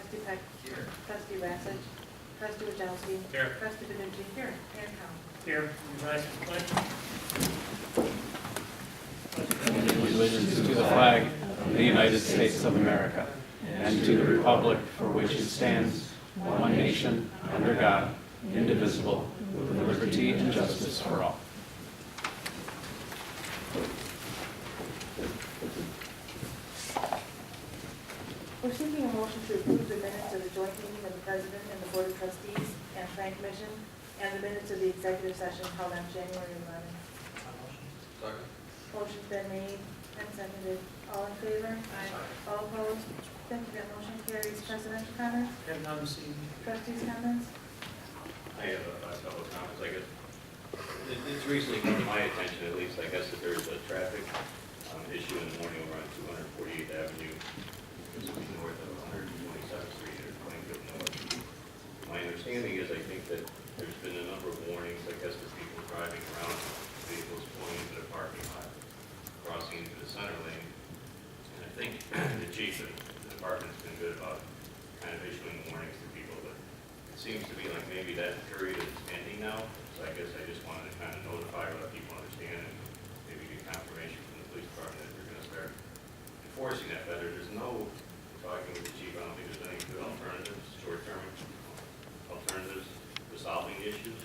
Trustee Peck. Here. Trustee Rassich. Trustee Wajowski. Here. Trustee Benucci. Here. Mayor Count. Here. You rise for the pledge. Allegiance to the flag of the United States of America and to the republic for which it stands, one nation, under God, indivisible, with liberty and justice for all. We're seeking a motion to approve the minutes of the joint meeting of the President and the Board of Trustees and Plan Commission and the minutes of the executive session held on January 11th. Second. Motion's been made and seconded. All in favor? Aye. All opposed? Thank you. That motion carries. Presidential comments? Have none this evening. Trustees' comments? I have a couple of comments, I guess. It's recently come to my attention, at least, I guess, that there's a traffic issue in the morning over on 248th Avenue, just north of 127th Street or Plainfield North. My understanding is, I think that there's been a number of warnings, I guess, for people driving around, vehicles pulling into the parking lot, crossing into the center lane. And I think the chief of the department's been good about kind of issuing warnings to people, but it seems to be like maybe that period is ending now. So I guess I just wanted to kind of notify, let people understand, and maybe get confirmation from the police department that they're going to start enforcing that better. There's no, talking with the chief, I don't think there's any good alternatives, short-term alternatives to solving the issues.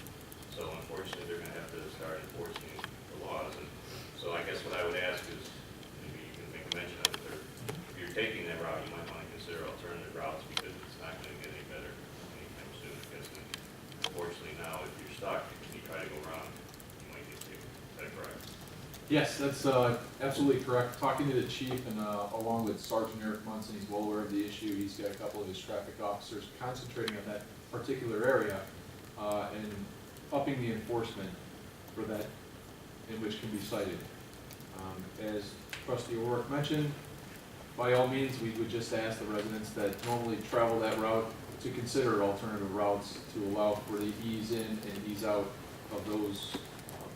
So unfortunately, they're going to have to start enforcing the laws. And so I guess what I would ask is, maybe you can make a mention of it, if you're taking that route, you might want to consider alternative routes because it's not going to get any better anytime soon. Because unfortunately now, if you're stuck, and you try to go around, you might get taken. Is that correct? Yes, that's absolutely correct. Talking to the chief and along with Sergeant Eric Munson, he's well aware of the issue. He's got a couple of his traffic officers concentrating on that particular area and upping the enforcement for that in which can be cited. As Trustee O'Rourke mentioned, by all means, we would just ask the residents that normally travel that route to consider alternative routes to allow for the ease in and ease out of those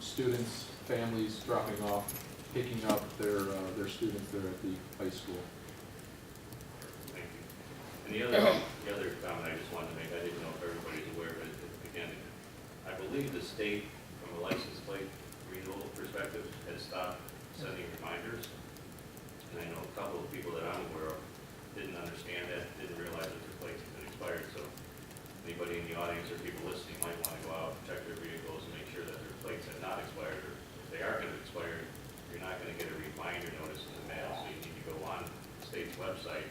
students, families dropping off, picking up their students there at the high school. Thank you. And the other comment I just wanted to make, I didn't know if everybody's aware of it, again, I believe the state, from a license plate renewal perspective, has stopped sending reminders. And I know a couple of people that I'm aware of didn't understand that, didn't realize that their plates had been expired. So anybody in the audience or people listening might want to go out and check their vehicles and make sure that their plates have not expired. Or if they are going to expire, you're not going to get a reminder notice in the mail. So you need to go on the state's website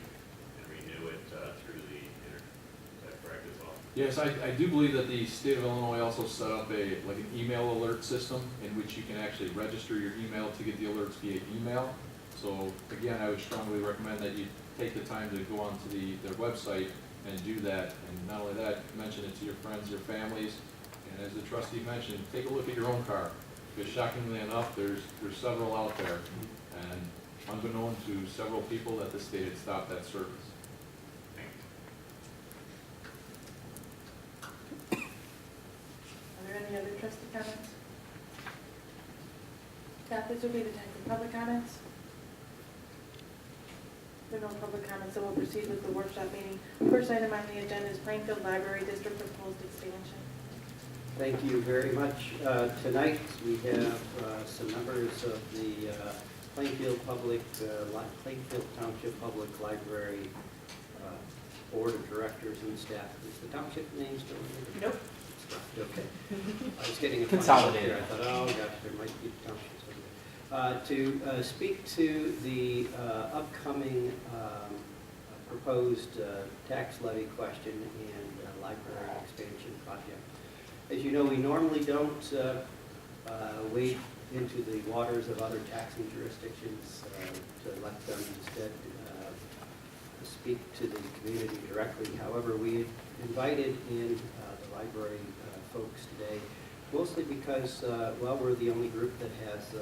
and renew it through the internet. Is that correct as well? Yes, I do believe that the state of Illinois also set up an email alert system in which you can actually register your email to get the alerts via email. So again, I would strongly recommend that you take the time to go onto their website and do that. And not only that, mention it to your friends, your families, and as the trustee mentioned, take a look at your own car. Because shockingly enough, there's several out there, and unbeknown to several people that the state had stopped that service. Are there any other trustee comments? Now, this will be the time for public comments. There are no public comments, so we'll proceed with the workshop meeting. First item on the agenda is Plainfield Library District proposed expansion. Thank you very much. Tonight we have some members of the Plainfield Township Public Library Board of Directors and staff. Is the township name still in there? Nope. Okay. I was getting a Consolidated. I thought, oh gosh, there might be townships over there. To speak to the upcoming proposed tax levy question and library expansion project. As you know, we normally don't wade into the waters of other taxing jurisdictions to let them instead speak to the community directly. However, we invited in the library folks today, mostly because, well, we're the only group that has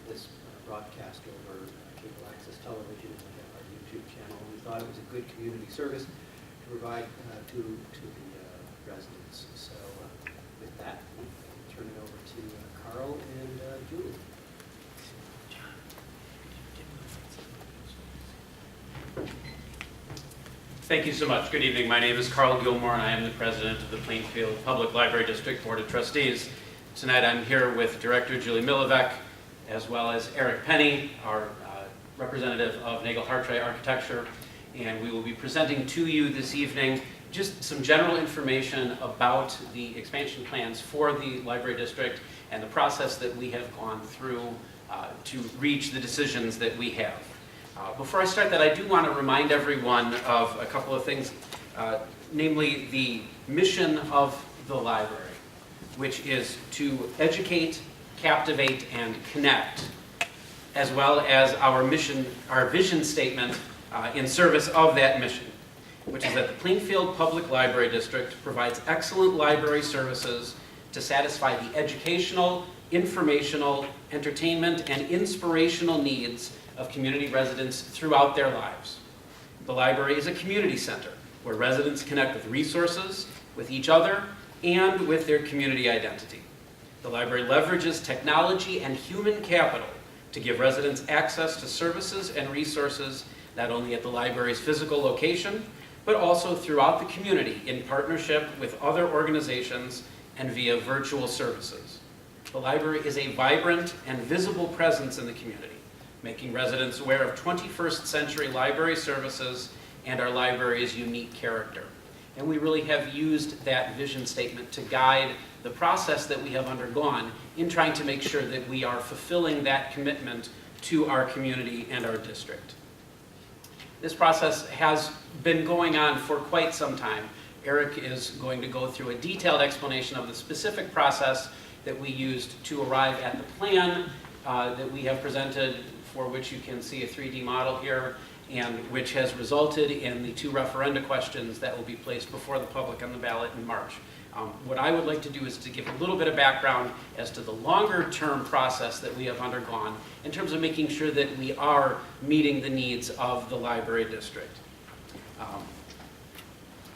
this broadcast over cable access television and we have our YouTube channel. We thought it was a good community service to provide to the residents. So with that, I'll turn it over to Carl and Julie. Thank you so much. Good evening. My name is Carl Gilmore, and I am the president of the Plainfield Public Library District Board of Trustees. Tonight I'm here with Director Julie Milivec, as well as Eric Penny, our representative of Nagel Hartray Architecture, and we will be presenting to you this evening just some general information about the expansion plans for the library district and the process that we have gone through to reach the decisions that we have. Before I start that, I do want to remind everyone of a couple of things, namely the mission of the library, which is to educate, captivate, and connect, as well as our mission, our vision statement in service of that mission, which is that the Plainfield Public Library District provides excellent library services to satisfy the educational, informational, entertainment, and inspirational needs of community residents throughout their lives. The library is a community center where residents connect with resources, with each other, and with their community identity. The library leverages technology and human capital to give residents access to services and resources not only at the library's physical location, but also throughout the community in partnership with other organizations and via virtual services. The library is a vibrant and visible presence in the community, making residents aware of 21st century library services and our library's unique character. And we really have used that vision statement to guide the process that we have undergone in trying to make sure that we are fulfilling that commitment to our community and our district. This process has been going on for quite some time. Eric is going to go through a detailed explanation of the specific process that we used to arrive at the plan that we have presented, for which you can see a 3D model here, and which has resulted in the 2 referenda questions that will be placed before the public on the ballot in March. What I would like to do is to give a little bit of background as to the longer-term process that we have undergone in terms of making sure that we are meeting the needs of the library district.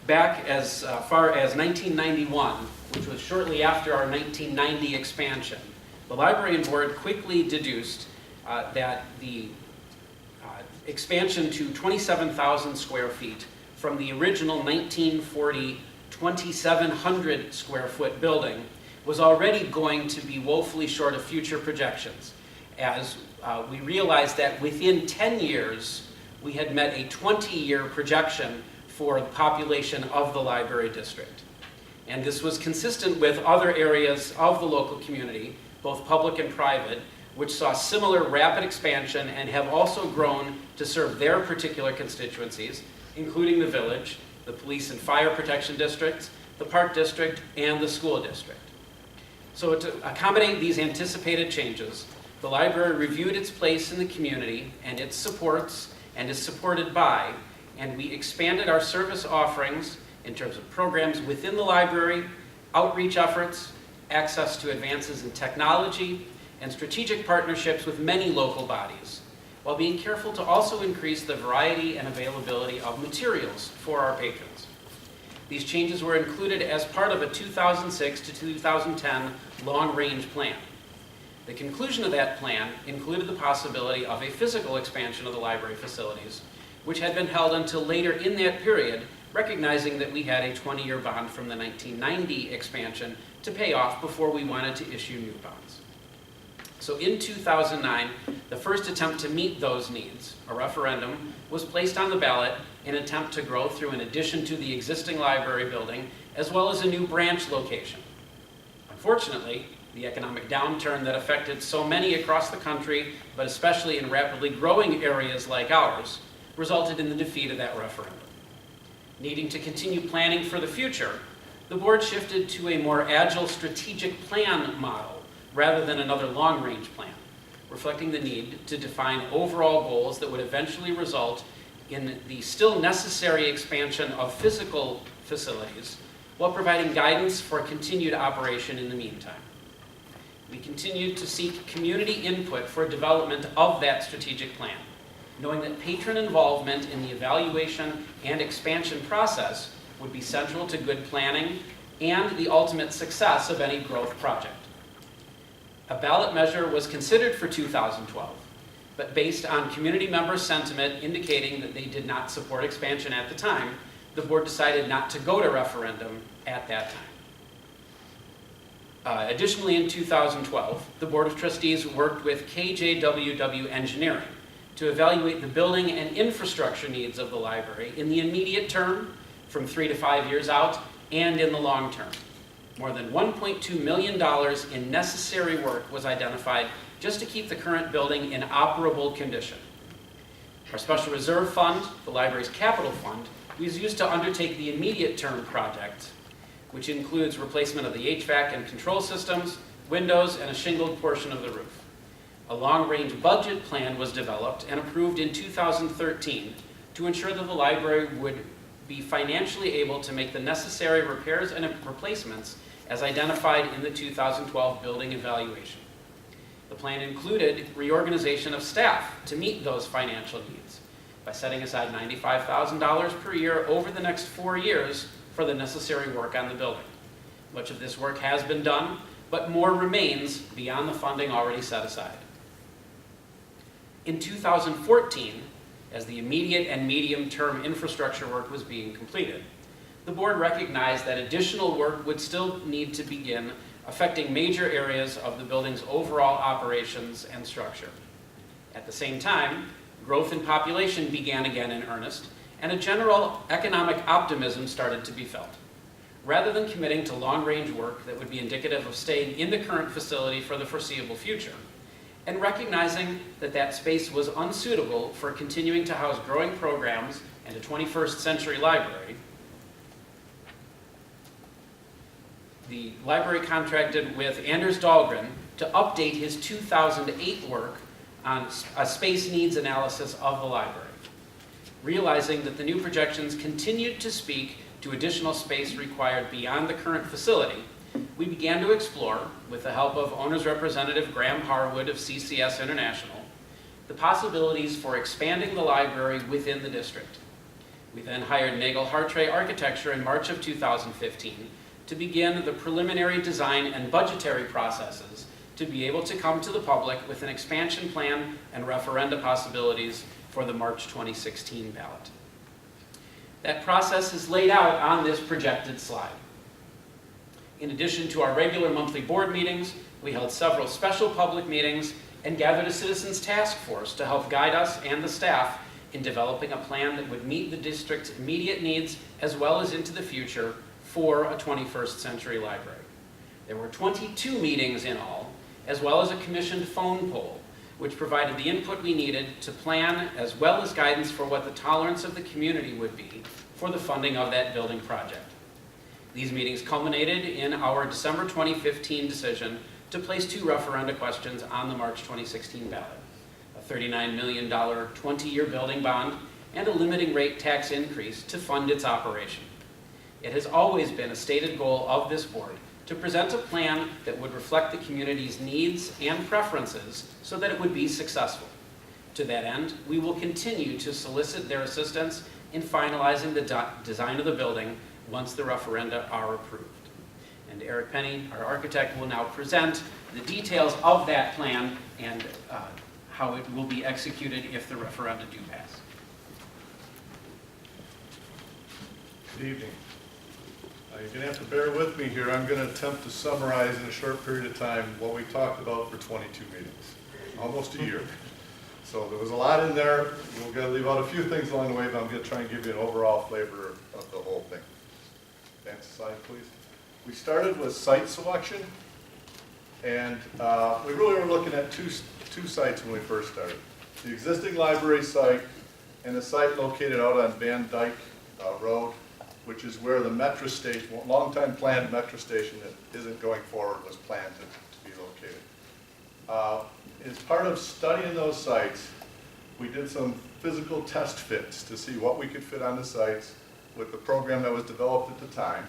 Back as far as 1991, which was shortly after our 1990 expansion, the library board quickly deduced that the expansion to 27,000 square feet from the original 1940 2,700 square foot building was already going to be woefully short of future projections, as we realized that within 10 years we had met a 20-year projection for the population of the library district. And this was consistent with other areas of the local community, both public and private, which saw similar rapid expansion and have also grown to serve their particular constituencies, including the village, the police and fire protection districts, the park district, and the school district. So to accommodate these anticipated changes, the library reviewed its place in the community and its supports and is supported by, and we expanded our service offerings in terms of programs within the library, outreach efforts, access to advances in technology, and strategic partnerships with many local bodies, while being careful to also increase the variety and availability of materials for our patrons. These changes were included as part of a 2006 to 2010 long-range plan. The conclusion of that plan included the possibility of a physical expansion of the library facilities, which had been held until later in that period, recognizing that we had a 20-year bond from the 1990 expansion to pay off before we wanted to issue new bonds. So in 2009, the first attempt to meet those needs, a referendum, was placed on the ballot in an attempt to grow through an addition to the existing library building, as well as a new branch location. Unfortunately, the economic downturn that affected so many across the country, but especially in rapidly growing areas like ours, resulted in the defeat of that referendum. Needing to continue planning for the future, the board shifted to a more agile strategic plan model rather than another long-range plan, reflecting the need to define overall goals that would eventually result in the still necessary expansion of physical facilities while providing guidance for continued operation in the meantime. We continued to seek community input for development of that strategic plan, knowing that patron involvement in the evaluation and expansion process would be central to good planning and the ultimate success of any growth project. A ballot measure was considered for 2012, but based on community member sentiment indicating that they did not support expansion at the time, the board decided not to go to referendum at that time. Additionally, in 2012, the Board of Trustees worked with KJWW Engineering to evaluate the building and infrastructure needs of the library in the immediate term, from 3 to 5 years out, and in the long term. More than $1.2 million in necessary work was identified just to keep the current building in operable condition. Our special reserve fund, the library's capital fund, was used to undertake the immediate term project, which includes replacement of the HVAC and control systems, windows, and a shingled portion of the roof. A long-range budget plan was developed and approved in 2013 to ensure that the library would be financially able to make the necessary repairs and replacements as identified in the 2012 building evaluation. The plan included reorganization of staff to meet those financial needs by setting aside $95,000 per year over the next 4 years for the necessary work on the building. Much of this work has been done, but more remains beyond the funding already set aside. In 2014, as the immediate and medium-term infrastructure work was being completed, the board recognized that additional work would still need to begin affecting major areas of the building's overall operations and structure. At the same time, growth in population began again in earnest, and a general economic optimism started to be felt. Rather than committing to long-range work that would be indicative of staying in the current facility for the foreseeable future, and recognizing that that space was unsuitable for continuing to house growing programs and a 21st century library, the library contracted with Anders Dahlgren to update his 2008 work on a space needs analysis of the library. Realizing that the new projections continued to speak to additional space required beyond the current facility, we began to explore, with the help of owner's representative Graham Harwood of CCS International, the possibilities for expanding the library within the district. We then hired Nagel Hartray Architecture in March of 2015 to begin the preliminary design and budgetary processes to be able to come to the public with an expansion plan and referenda possibilities for the March 2016 ballot. That process is laid out on this projected slide. In addition to our regular monthly board meetings, we held several special public meetings and gathered a citizens task force to help guide us and the staff in developing a plan that would meet the district's immediate needs as well as into the future for a 21st century library. There were 22 meetings in all, as well as a commissioned phone poll, which provided the input we needed to plan as well as guidance for what the tolerance of the community would be for the funding of that building project. These meetings culminated in our December 2015 decision to place 2 referenda questions on the March 2016 ballot: a $39 million 20-year building bond and a limiting rate tax increase to fund its operation. It has always been a stated goal of this board to present a plan that would reflect the community's needs and preferences so that it would be successful. To that end, we will continue to solicit their assistance in finalizing the design of the building once the referenda are approved. And Eric Penny, our architect, will now present the details of that plan and how it will be executed if the referenda do pass. Good evening. You're going to have to bear with me here. I'm going to attempt to summarize in a short period of time what we talked about for 22 meetings, almost a year. So there was a lot in there. We're going to leave out a few things along the way, but I'm going to try and give you an overall flavor of the whole thing. Next slide, please. We started with site selection, and we really were looking at two sites when we first started. The existing library site and the site located out on Van Dyke Road, which is where the metro station, long-time planned metro station that isn't going forward, was planned to be located. As part of studying those sites, we did some physical test fits to see what we could fit on the sites with the program that was developed at the time,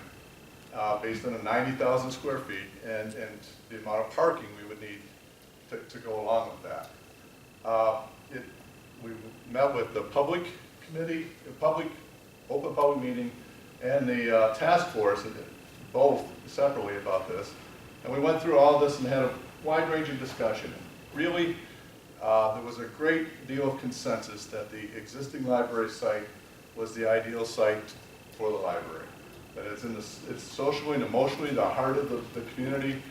based on a 90,000 square feet and the amount of parking we would need to go along with that. We met with the public committee, open public meeting, and the task force, both separately about this. And we went through all this and had a wide-ranging discussion. Really, there was a great deal of consensus that the existing library site was the ideal site for the library. That it's socially and emotionally the heart of the community.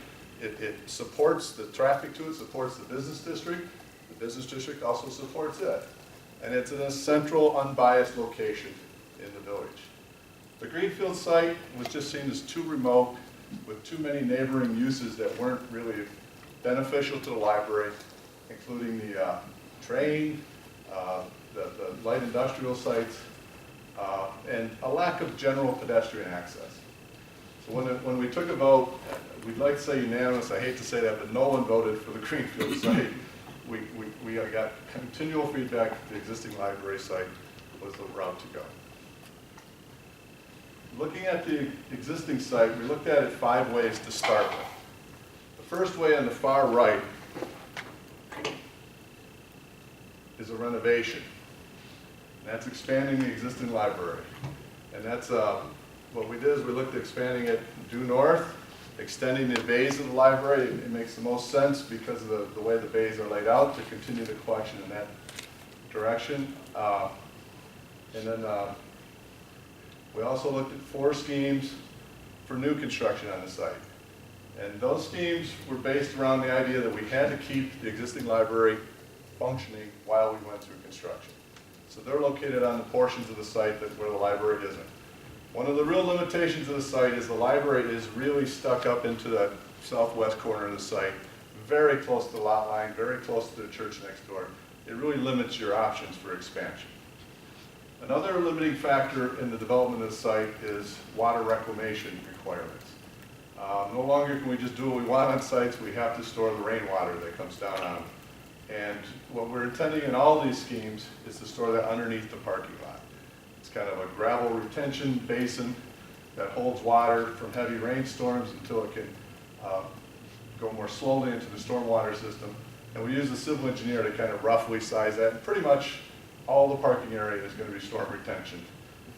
It supports the traffic to it, supports the business district. The business district also supports it. And it's in a central, unbiased location in the village. The Greenfield site was just seen as too remote, with too many neighboring uses that weren't really beneficial to the library, including the train, the light industrial sites, and a lack of general pedestrian access. So when we took a vote, we'd like to say unanimous, I hate to say that, but no one voted for the Greenfield site. We got continual feedback that the existing library site was the route to go. Looking at the existing site, we looked at it 5 ways to start with. The first way on the far right is a renovation. And that's expanding the existing library. And that's what we did is we looked at expanding it due north, extending the bays of the library. It makes the most sense because of the way the bays are laid out to continue the collection in that direction. And then we also looked at 4 schemes for new construction on the site. And those schemes were based around the idea that we had to keep the existing library functioning while we went through construction. So they're located on the portions of the site where the library isn't. One of the real limitations of the site is the library is really stuck up into the southwest corner of the site, very close to the lot line, very close to the church next door. It really limits your options for expansion. Another limiting factor in the development of the site is water reclamation requirements. No longer can we just do what we want on sites, we have to store the rainwater that comes down on them. And what we're intending in all these schemes is to store that underneath the parking lot. It's kind of a gravel retention basin that holds water from heavy rainstorms until it can go more slowly into the stormwater system. And we use a civil engineer to kind of roughly size that. And pretty much all the parking area is going to be storm retention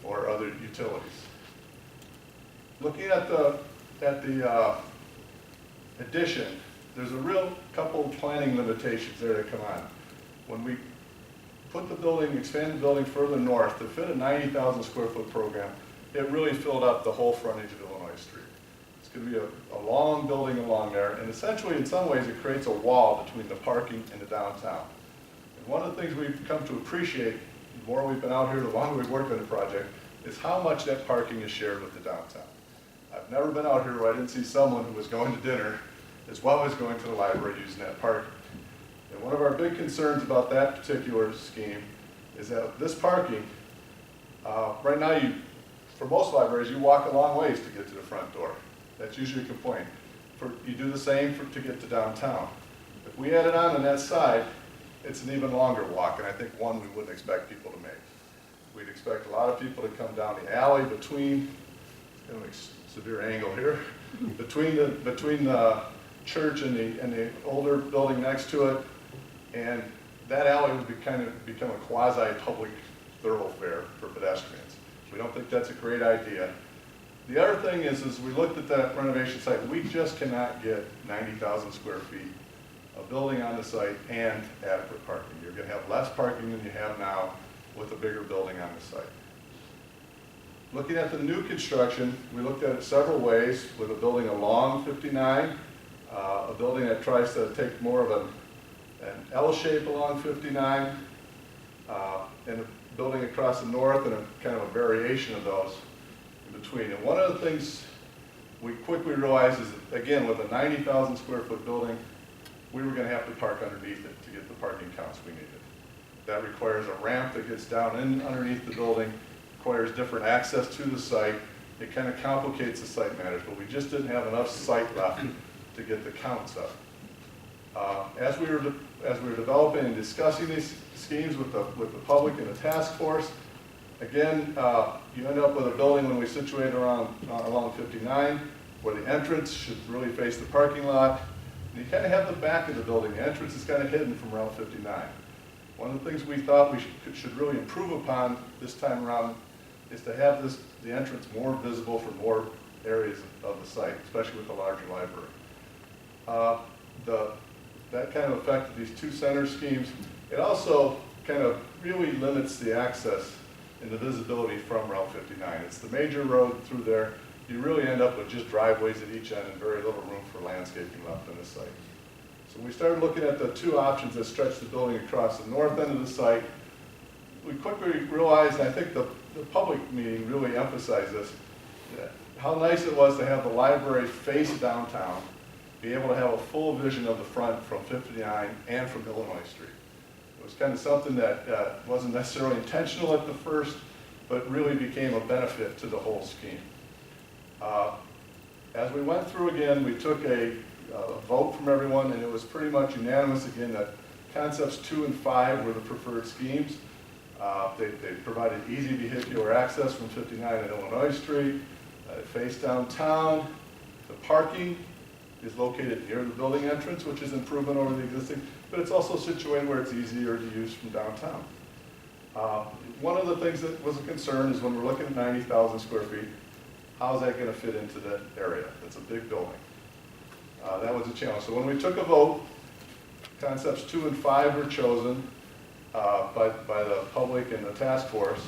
or other utilities. Looking at the addition, there's a real couple planning limitations there that come on. When we put the building, expand the building further north to fit a 90,000 square foot program, it really filled up the whole frontage of Illinois Street. It's going to be a long building along there, and essentially in some ways it creates a wall between the parking and the downtown. And one of the things we've come to appreciate, the more we've been out here, the longer we've worked on the project, is how much that parking is shared with the downtown. I've never been out here where I didn't see someone who was going to dinner as well as going to the library using that parking. And one of our big concerns about that particular scheme is that this parking, right now for most libraries, you walk a long ways to get to the front door. That's usually a complaint. You do the same to get to downtown. If we add it on that side, it's an even longer walk, and I think one we wouldn't expect people to make. We'd expect a lot of people to come down the alley between, severe angle here, between the church and the older building next to it, and that alley would become a quasi-public thoroughfare for pedestrians. We don't think that's a great idea. The other thing is we looked at that renovation site, we just cannot get 90,000 square feet of building on the site and adequate parking. You're going to have less parking than you have now with a bigger building on the site. Looking at the new construction, we looked at it several ways, with a building along 59, a building that tries to take more of an L shape along 59, and a building across the north, and a kind of a variation of those in between. And one of the things we quickly realized is that, again, with a 90,000 square foot building, we were going to have to park underneath it to get the parking counts we needed. That requires a ramp that gets down in underneath the building, requires different access to the site. It kind of complicates the site matters, but we just didn't have enough site left to get the counts up. As we were developing and discussing these schemes with the public and the task force, again, you end up with a building when we situate along 59, where the entrance should really face the parking lot. And you kind of have the back of the building. The entrance is kind of hidden from Route 59. One of the things we thought we should really improve upon this time around is to have the entrance more visible for more areas of the site, especially with the larger library. The that kind of affected these two center schemes. It also kind of really limits the access and the visibility from Route 59. It's the major road through there. You really end up with just driveways at each end and very little room for landscaping left on the site. So we started looking at the two options that stretch the building across the north end of the site. We quickly realized, and I think the public meeting really emphasized this, how nice it was to have the library face downtown, be able to have a full vision of the front from 59 and from Illinois Street. It was kind of something that wasn't necessarily intentional at the first, but really became a benefit to the whole scheme. As we went through again, we took a vote from everyone, and it was pretty much unanimous again that concepts 2 and 5 were the preferred schemes. They provided easy vehicular access from 59 and Illinois Street. They face downtown. The parking is located near the building entrance, which is improvement over the existing, but it's also situated where it's easier to use from downtown. One of the things that was a concern is when we're looking at 90,000 square feet, how is that going to fit into that area? It's a big building. That was a challenge. So when we took a vote, concepts 2 and 5 were chosen by the public and the task force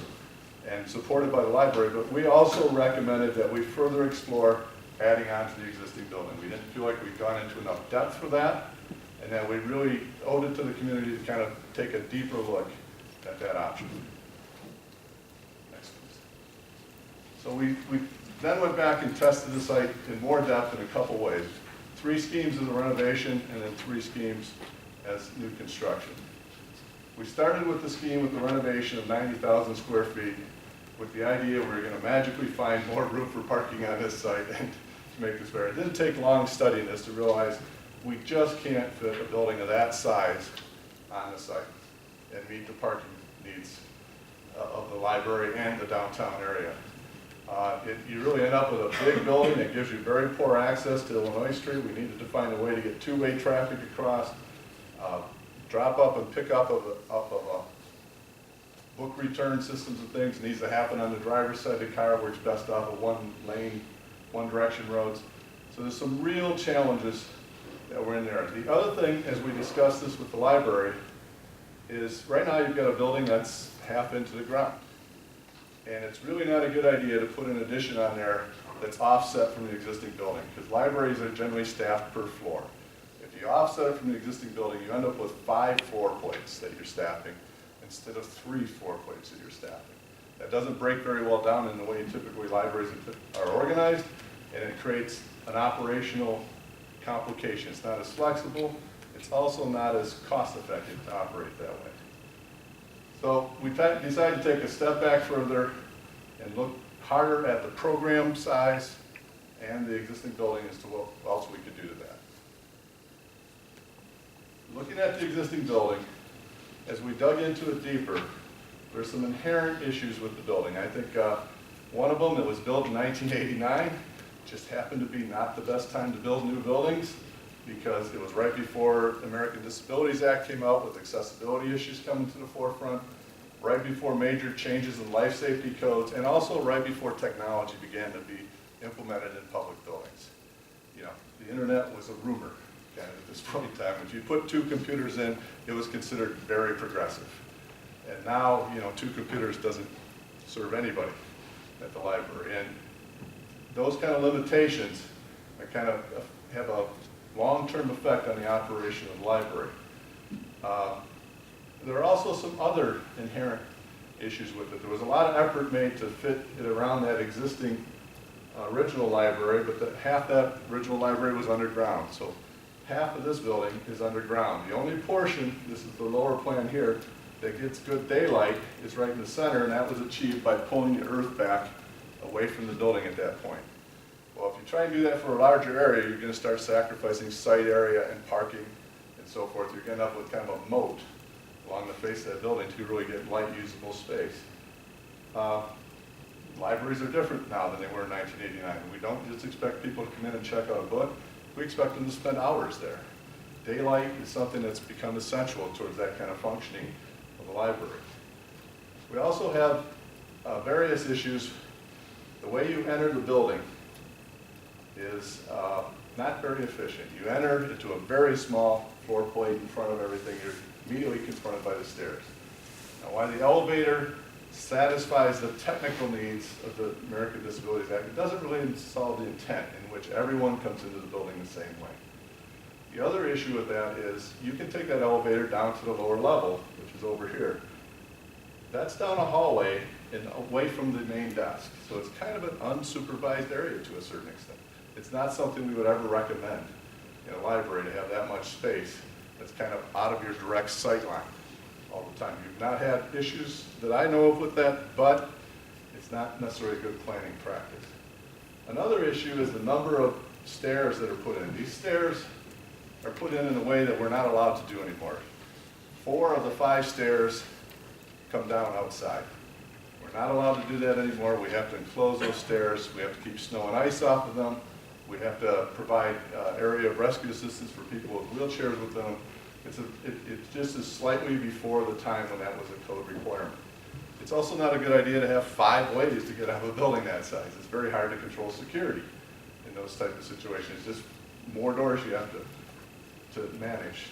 and supported by the library, but we also recommended that we further explore adding on to the existing building. We didn't feel like we'd gone into enough depth for that, and that we really owed it to the community to kind of take a deeper look at that option. Next, please. So we then went back and tested the site in more depth in a couple ways. 3 schemes as a renovation, and then 3 schemes as new construction. We started with the scheme with the renovation of 90,000 square feet with the idea we were going to magically find more room for parking on this site and to make this better. It didn't take long studying this to realize we just can't fit a building of that size on the site and meet the parking needs of the library and the downtown area. You really end up with a big building that gives you very poor access to Illinois Street. We needed to find a way to get two-way traffic across. Drop up and pick up of a book return systems and things needs to happen on the driver's side of the car, works best off of one lane, one direction roads. So there's some real challenges that were in there. The other thing, as we discussed this with the library, is right now you've got a building that's half into the ground. And it's really not a good idea to put an addition on there that's offset from the existing building, because libraries are generally staffed per floor. If you offset it from the existing building, you end up with 5 floor plates that you're staffing instead of 3 floor plates that you're staffing. That doesn't break very well down in the way typically libraries are organized, and it creates an operational complication. It's not as flexible. It's also not as cost-effective to operate that way. So we decided to take a step back further and look harder at the program size and the existing building as to what else we could do to that. Looking at the existing building, as we dug into it deeper, there's some inherent issues with the building. I think one of them, it was built in 1989, just happened to be not the best time to build new buildings because it was right before the American Disabilities Act came out with accessibility issues coming to the forefront, right before major changes in life safety codes, and also right before technology began to be implemented in public buildings. You know, the internet was a rumor kind of at this point in time. If you put 2 computers in, it was considered very progressive. And now, you know, 2 computers doesn't serve anybody at the library. And those kind of limitations kind of have a long-term effect on the operation of the library. There are also some other inherent issues with it. There was a lot of effort made to fit it around that existing original library, but half that original library was underground. So half of this building is underground. The only portion, this is the lower plan here, that gets good daylight is right in the center, and that was achieved by pulling the earth back away from the building at that point. Well, if you try and do that for a larger area, you're going to start sacrificing site area and parking and so forth. You're going to end up with kind of a moat along the face of that building to really get light usable space. Libraries are different now than they were in 1989. We don't just expect people to come in and check out a book. We expect them to spend hours there. Daylight is something that's become essential towards that kind of functioning of the library. We also have various issues. The way you enter the building is not very efficient. You enter into a very small floor plate in front of everything, you're immediately confronted by the stairs. Now, while the elevator satisfies the technical needs of the American Disabilities Act, it doesn't really solve the intent in which everyone comes into the building the same way. The other issue with that is you can take that elevator down to the lower level, which is over here. That's down a hallway and away from the main desk. So it's kind of an unsupervised area to a certain extent. It's not something we would ever recommend in a library to have that much space that's kind of out of your direct sight line all the time. You've not had issues that I know of with that, but it's not necessarily good planning practice. Another issue is the number of stairs that are put in. These stairs are put in a way that we're not allowed to do anymore. 4 of the 5 stairs come down outside. We're not allowed to do that anymore. We have to enclose those stairs. We have to keep snow and ice off of them. We have to provide area of rescue assistance for people with wheelchairs with them. It just is slightly before the time when that was a code requirement. It's also not a good idea to have 5 ways to get out of a building that size. It's very hard to control security in those type of situations. Just more doors you have to manage.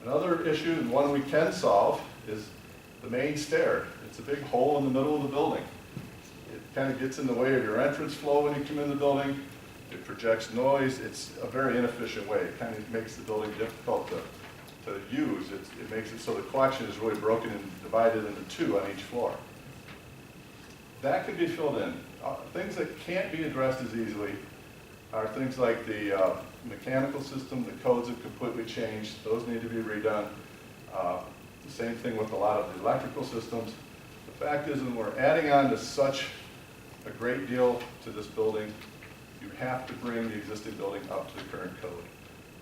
Another issue, and one we can solve, is the main stair. It's a big hole in the middle of the building. It kind of gets in the way of your entrance flow when you come in the building. It projects noise. It's a very inefficient way. It kind of makes the building difficult to use. It makes it so the collection is really broken and divided into 2 on each floor. That could be filled in. Things that can't be addressed as easily are things like the mechanical system. The codes have completely changed. Those need to be redone. The same thing with a lot of the electrical systems. The fact is, when we're adding on to such a great deal to this building, you have to bring the existing building up to the current code.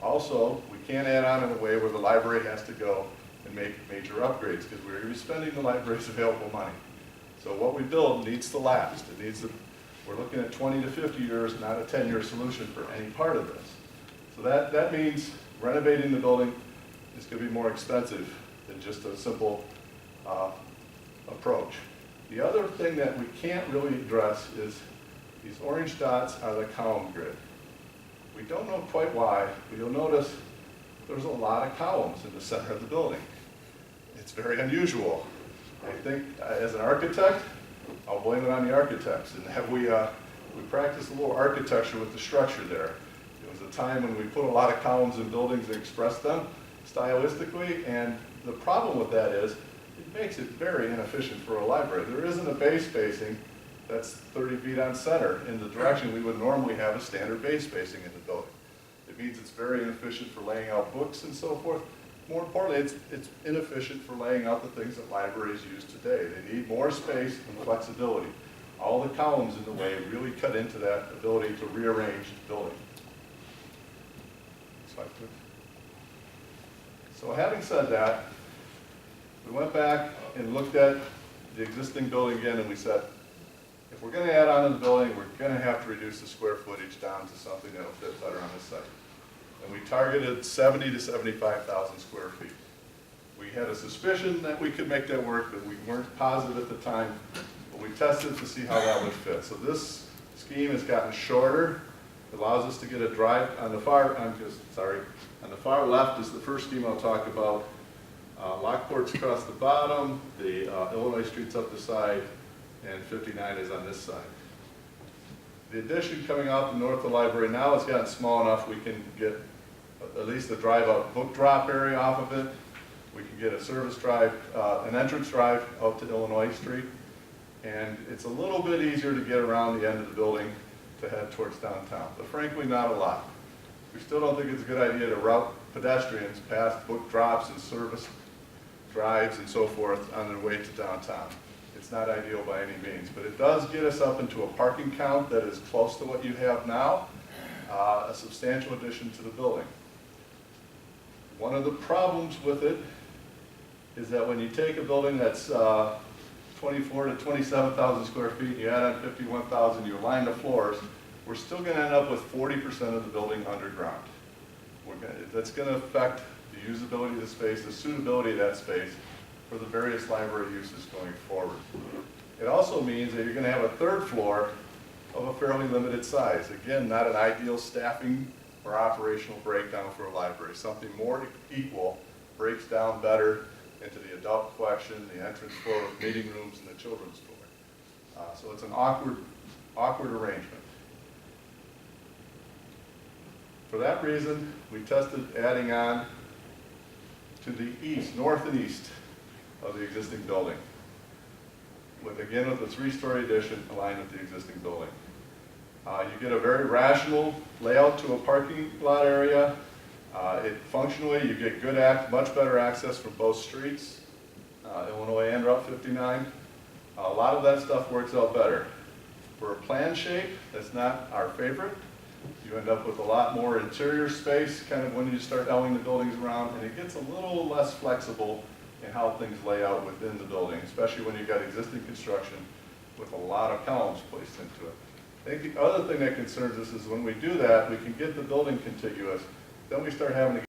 Also, we can't add on in a way where the library has to go and make major upgrades because we're going to be spending the library's available money. So what we build needs to last. It needs to, we're looking at 20 to 50 years, not a 10-year solution for any part of this. So that means renovating the building is going to be more expensive than just a simple approach. The other thing that we can't really address is these orange dots are the column grid. We don't know quite why, but you'll notice there's a lot of columns in the center of the building. It's very unusual. I think as an architect, I'll blame it on the architects. And we practiced a little architecture with the structure there. It was a time when we put a lot of columns in buildings and expressed them stylistically, and the problem with that is it makes it very inefficient for a library. There isn't a base spacing that's 30 feet on center in the direction we would normally have a standard base spacing in the building. It means it's very inefficient for laying out books and so forth. More importantly, it's inefficient for laying out the things that libraries use today. They need more space and flexibility. All the columns in the way really cut into that ability to rearrange the building. Next slide, please. So having said that, we went back and looked at the existing building again, and we said, if we're going to add on to the building, we're going to have to reduce the square footage down to something that will fit better on this site. And we targeted 70 to 75,000 square feet. We had a suspicion that we could make that work, but we weren't positive at the time. But we tested to see how that would fit. So this scheme has gotten shorter. It allows us to get a drive on the far. On the far left is the first scheme I'll talk about. Lockport's across the bottom. The Illinois Street's up the side, and 59 is on this side. The addition coming off the north of the library now has gotten small enough we can get at least a drive-out book drop area off of it. We can get a service drive, an entrance drive out to Illinois Street, and it's a little bit easier to get around the end of the building to head towards downtown, but frankly not a lot. We still don't think it's a good idea to route pedestrians past book drops and service drives and so forth on their way to downtown. It's not ideal by any means, but it does get us up into a parking count that is close to what you have now, a substantial addition to the building. One of the problems with it is that when you take a building that's 24 to 27,000 square feet, and you add on 51,000, you align the floors, we're still going to end up with 40% of the building underground. That's going to affect the usability of the space, the suitability of that space for the various library uses going forward. It also means that you're going to have a third floor of a fairly limited size. Again, not an ideal staffing or operational breakdown for a library. Something more equal, breaks down better into the adult collection, the entrance floor, meeting rooms, and the children's floor. So it's an awkward arrangement. For that reason, we tested adding on to the east, north and east of the existing building. With a 3-story addition aligned with the existing building. You get a very rational layout to a parking lot area. Functionally, you get much better access from both streets, Illinois and Route 59. A lot of that stuff works out better. For a plan shape, that's not our favorite. You end up with a lot more interior space, kind of when you start L-ing the buildings around, and it gets a little less flexible in how things lay out within the building, especially when you've got existing construction with a lot of columns placed into it. I think the other thing that concerns us is when we do that, we can get the building contiguous, then we start having to